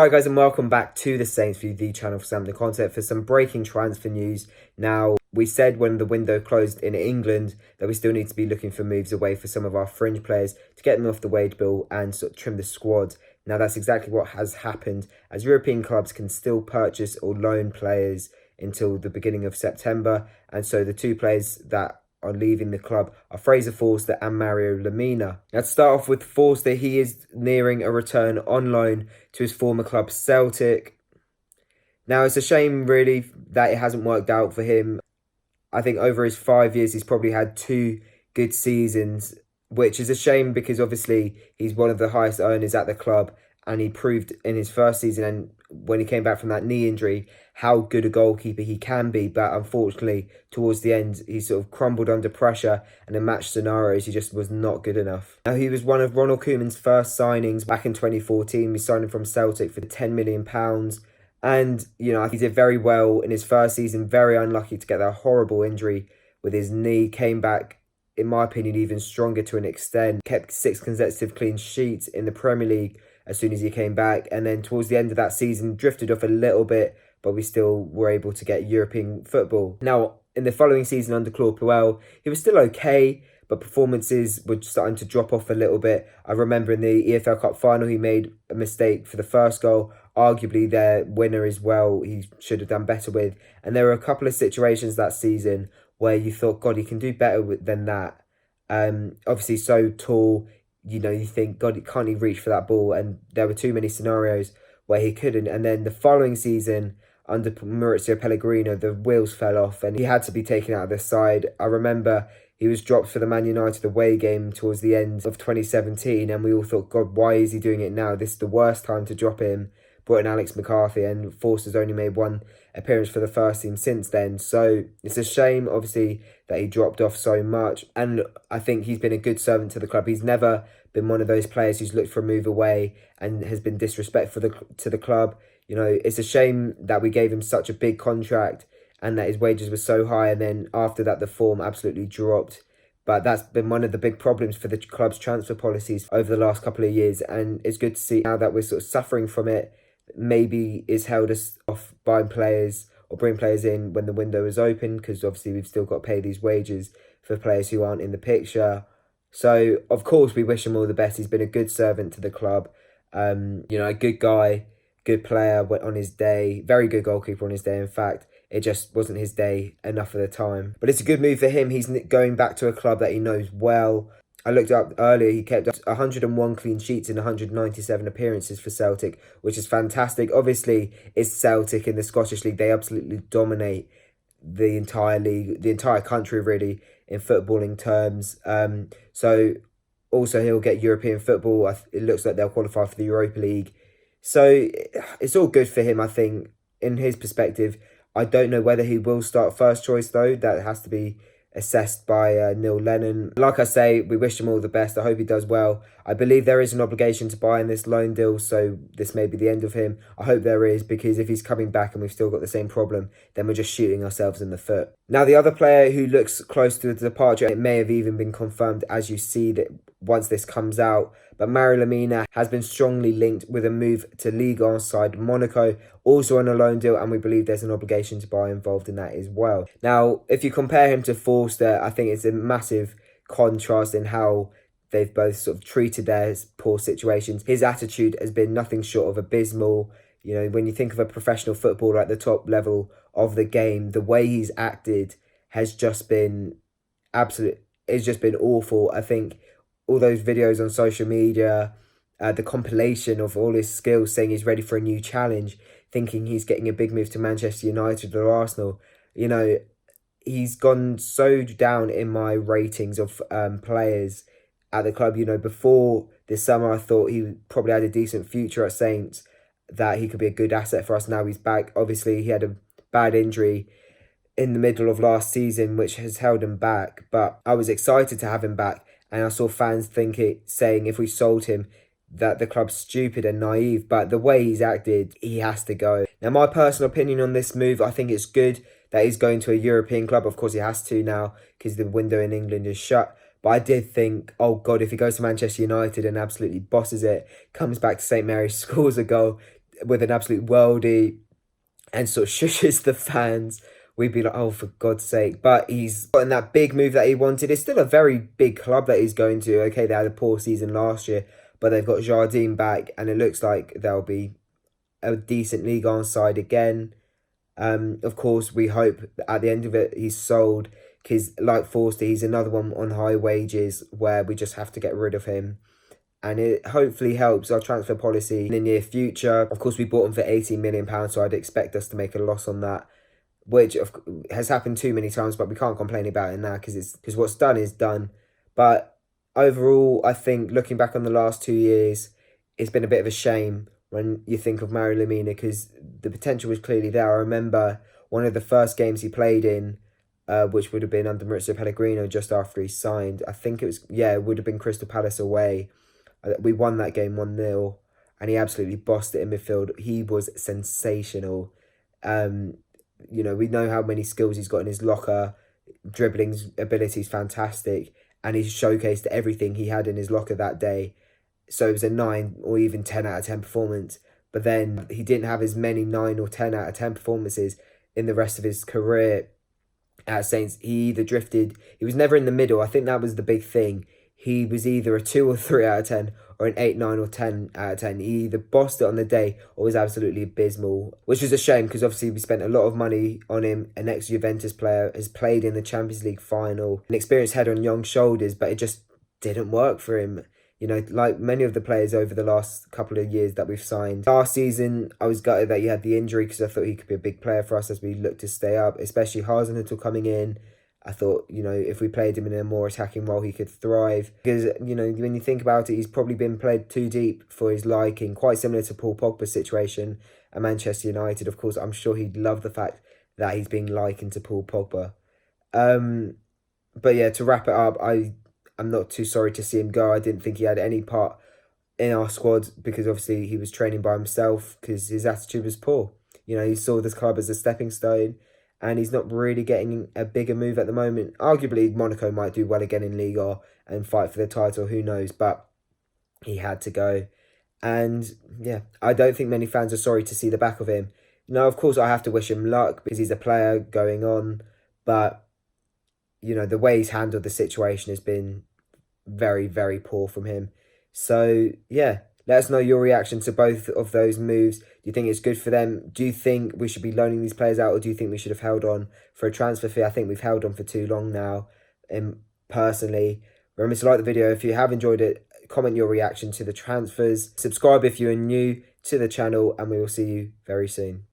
Alright guys, and welcome back to the Saints View, the channel for Southampton content for some breaking transfer news. Now, we said when the window closed in England that we still need to be looking for moves away for some of our fringe players to get them off the wage bill and sort of trim the squad. Now, that's exactly what has happened, as European clubs can still purchase or loan players until the beginning of September. And so the two players that are leaving the club are Fraser Forster and Mario Lemina. Now, to start off with Forster, he is nearing a return on loan to his former club Celtic. Now, it's a shame really that it hasn't worked out for him. I think over his 5 years he's probably had 2 good seasons, which is a shame because obviously he's one of the highest earners at the club, and he proved in his first season and when he came back from that knee injury how good a goalkeeper he can be. But unfortunately, towards the end, he sort of crumbled under pressure, and in match scenarios, he just was not good enough. Now, he was one of Ronald Koeman's first signings back in 2014. We signed him from Celtic for £10 million. And, you know, he did very well in his first season. Very unlucky to get that horrible injury with his knee. Came back, in my opinion, even stronger to an extent. Kept 6 consecutive clean sheets in the Premier League as soon as he came back. And then towards the end of that season, drifted off a little bit, but we still were able to get European football. Now, in the following season under Claude Puel, he was still okay, but performances were starting to drop off a little bit. I remember in the EFL Cup final, he made a mistake for the first goal, arguably their winner as well, he should have done better with. And there were a couple of situations that season where you thought, God, he can do better than that. Obviously, so tall, you know, you think, God, can't he reach for that ball? And there were too many scenarios where he couldn't. And then the following season, under Maurizio Pellegrino, the wheels fell off and he had to be taken out of the side. I remember he was dropped for the Man United away game towards the end of 2017, and we all thought, God, why is he doing it now? This is the worst time to drop him. Brought in Alex McCarthy, and Forster's only made 1 appearance for the first team since then. So it's a shame, obviously, that he dropped off so much. And I think he's been a good servant to the club. He's never been one of those players who's looked for a move away and has been disrespectful to the club. You know, it's a shame that we gave him such a big contract and that his wages were so high, and then after that the form absolutely dropped. But that's been one of the big problems for the club's transfer policies over the last couple of years, and it's good to see now that we're sort of suffering from it. Maybe it's held us off buying players or bring players in when the window is open, because obviously we've still got to pay these wages for players who aren't in the picture. So of course we wish him all the best. He's been a good servant to the club, you know, a good guy, good player on his day, very good goalkeeper on his day. In fact, it just wasn't his day enough of the time. But it's a good move for him. He's going back to a club that he knows well. I looked up earlier, he kept 101 clean sheets in 197 appearances for Celtic, which is fantastic. Obviously, it's Celtic in the Scottish League. They absolutely dominate the entire league, the entire country really, in footballing terms. So also he'll get European football. It looks like they'll qualify for the Europa League. So it's all good for him, I think, in his perspective. I don't know whether he will start first choice though. That has to be assessed by Neil Lennon. Like I say, we wish him all the best. I hope he does well. I believe there is an obligation to buy in this loan deal, so this may be the end of him. I hope there is, because if he's coming back and we've still got the same problem, then we're just shooting ourselves in the foot. Now, the other player who looks close to the departure, it may have even been confirmed as you see that once this comes out, but Mario Lemina has been strongly linked with a move to Ligue 1 side Monaco, also on a loan deal, and we believe there's an obligation to buy involved in that as well. Now, if you compare him to Forster, I think it's a massive contrast in how they've both sort of treated their poor situations. His attitude has been nothing short of abysmal. You know, when you think of a professional footballer at the top level of the game, the way he's acted has just been it's just been awful. I think all those videos on social media, the compilation of all his skills, saying he's ready for a new challenge, thinking he's getting a big move to Manchester United or Arsenal. You know, he's gone so down in my ratings of players at the club. You know, before this summer, I thought he probably had a decent future at Saints, that he could be a good asset for us. Now he's back. Obviously, he had a bad injury in the middle of last season, which has held him back. But I was excited to have him back. And I saw fans saying if we sold him, that the club's stupid and naive. But the way he's acted, he has to go. Now, my personal opinion on this move, I think it's good that he's going to a European club. Of course, he has to now because the window in England is shut. But I did think, oh God, if he goes to Manchester United and absolutely bosses it, comes back to St Mary's, scores a goal, with an absolute worldie and sort of shushes the fans, we'd be like, oh, for God's sake. But he's gotten that big move that he wanted. It's still a very big club that he's going to. Okay, they had a poor season last year, but they've got Jardine back, and it looks like they'll be a decent Ligue 1 side again. Of course, we hope that at the end of it, he's sold, because like Forster, he's another one on high wages where we just have to get rid of him. And it hopefully helps our transfer policy in the near future. Of course, we bought him for £18 million, so I'd expect us to make a loss on that, which has happened too many times, but we can't complain about it now because what's done is done. But overall, I think looking back on the last 2 years, it's been a bit of a shame when you think of Mario Lemina, because the potential was clearly there. I remember one of the first games he played in, which would have been under Maurizio Pellegrino just after he signed. I think it would have been Crystal Palace away. We won that game 1-0, and he absolutely bossed it in midfield. He was sensational. We know how many skills he's got in his locker. Dribbling ability is fantastic, and he's showcased everything he had in his locker that day. So it was a 9 or even 10 out of 10 performance. But then he didn't have as many 9 or 10 out of 10 performances in the rest of his career at Saints. He either drifted, he was never in the middle. I think that was the big thing. He was either a 2 or 3 out of 10 or an 8, 9 or 10 out of 10. He either bossed it on the day or was absolutely abysmal, which is a shame because obviously we spent a lot of money on him. An ex-Juventus player, has played in the Champions League final, an experienced head on young shoulders, but it just didn't work for him. Like many of the players over the last couple of years that we've signed. Last season, I was gutted that he had the injury because I thought he could be a big player for us as we look to stay up, especially Hasenhüttl coming in. I thought, if we played him in a more attacking role, he could thrive. Because, when you think about it, he's probably been played too deep for his liking, quite similar to Paul Pogba's situation at Manchester United. Of course, I'm sure he'd love the fact that he's being likened to Paul Pogba. But yeah, to wrap it up, I'm not too sorry to see him go. I didn't think he had any part in our squad because obviously he was training by himself because his attitude was poor. He saw this club as a stepping stone, and he's not really getting a bigger move at the moment. Arguably, Monaco might do well again in Liga and fight for the title, who knows, but he had to go. And yeah, I don't think many fans are sorry to see the back of him. Of course, I have to wish him luck because he's a player going on, but the way he's handled the situation has been very, very poor from him. So yeah, let us know your reaction to both of those moves. Do you think it's good for them? Do you think we should be loaning these players out, or do you think we should have held on for a transfer fee? I think we've held on for too long now. Personally, remember to like the video if you have enjoyed it. Comment your reaction to the transfers. Subscribe if you are new to the channel, and we will see you very soon.